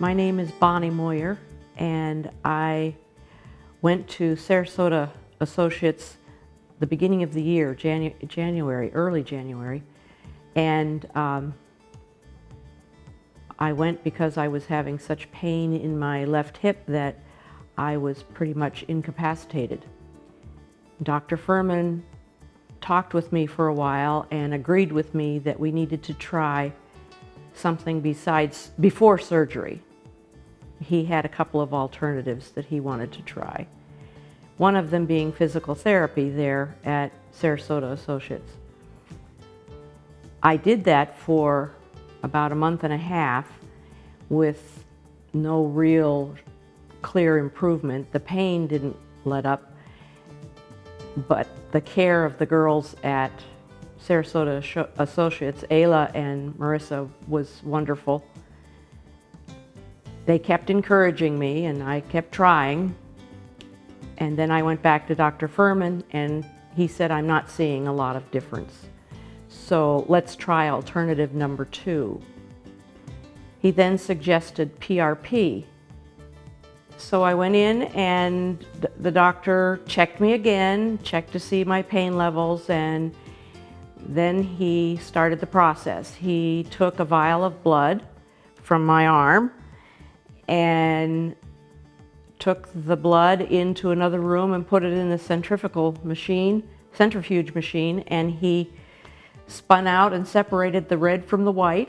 My name is Bonnie Moyer, and I went to Sarasota Associates the beginning of the year, early January, and I went because I was having such pain in my left hip that I was pretty much incapacitated. Dr. Furman talked with me for a while and agreed with me that we needed to try something before surgery. He had a couple of alternatives that he wanted to try. One of them being physical therapy there at Sarasota Associates. I did that for about a month and a half with no real clear improvement. The pain didn't let up, but the care of the girls at Sarasota Associates, Ayla and Marissa, was wonderful. They kept encouraging me and I kept trying. And then I went back to Dr. Furman and he said, I'm not seeing a lot of difference. So let's try alternative number 2. He then suggested PRP. So I went in and the doctor checked me again, checked to see my pain levels, and then he started the process. He took a vial of blood from my arm and took the blood into another room and put it in a centrifuge machine, and he spun out and separated the red from the white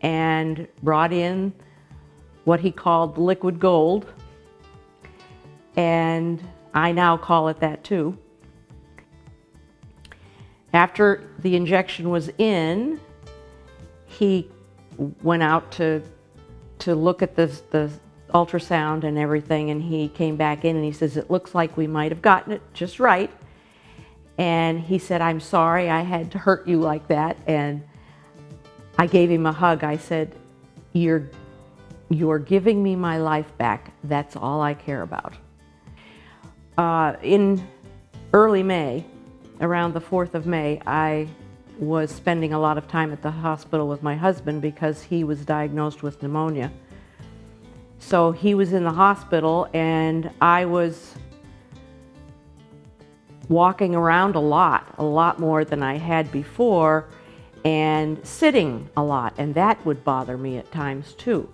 and brought in what he called liquid gold, and I now call it that too. After the injection was in, he went out to look at the ultrasound and everything, and he came back in and he says, it looks like we might have gotten it just right. And he said, I'm sorry I had to hurt you like that. And I gave him a hug. I said, you're giving me my life back. That's all I care about. In early May, around the 4th of May, I was spending a lot of time at the hospital with my husband because he was diagnosed with pneumonia. So he was in the hospital and I was walking around a lot more than I had before, and sitting a lot, and that would bother me at times too.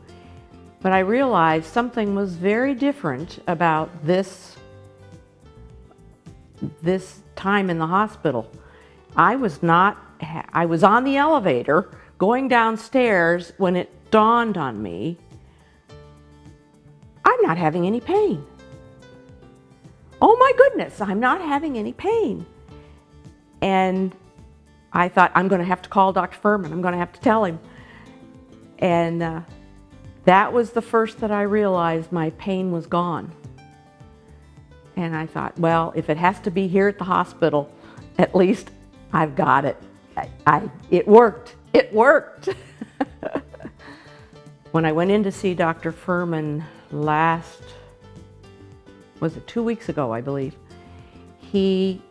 But I realized something was very different about this time in the hospital. I was on the elevator going downstairs when it dawned on me, I'm not having any pain. Oh my goodness, I'm not having any pain. And I thought, I'm going to have to call Dr. Furman. I'm going to have to tell him. And that was the first that I realized my pain was gone. And I thought, well, if it has to be here at the hospital, at least I've got it. It worked. It worked. When I went in to see Dr. Furman was it 2 weeks ago, I believe, he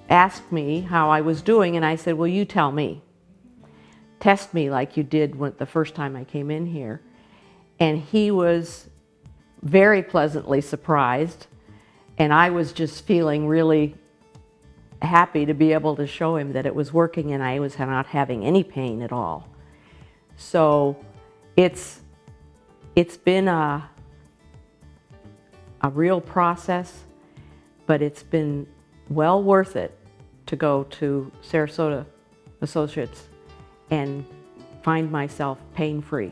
asked me how I was doing, and I said, well, you tell me. Test me like you did the first time I came in here. And he was very pleasantly surprised, and I was just feeling really happy to be able to show him that it was working and I was not having any pain at all. So it's been a real process, but it's been well worth it to go to Sarasota Associates and find myself pain-free.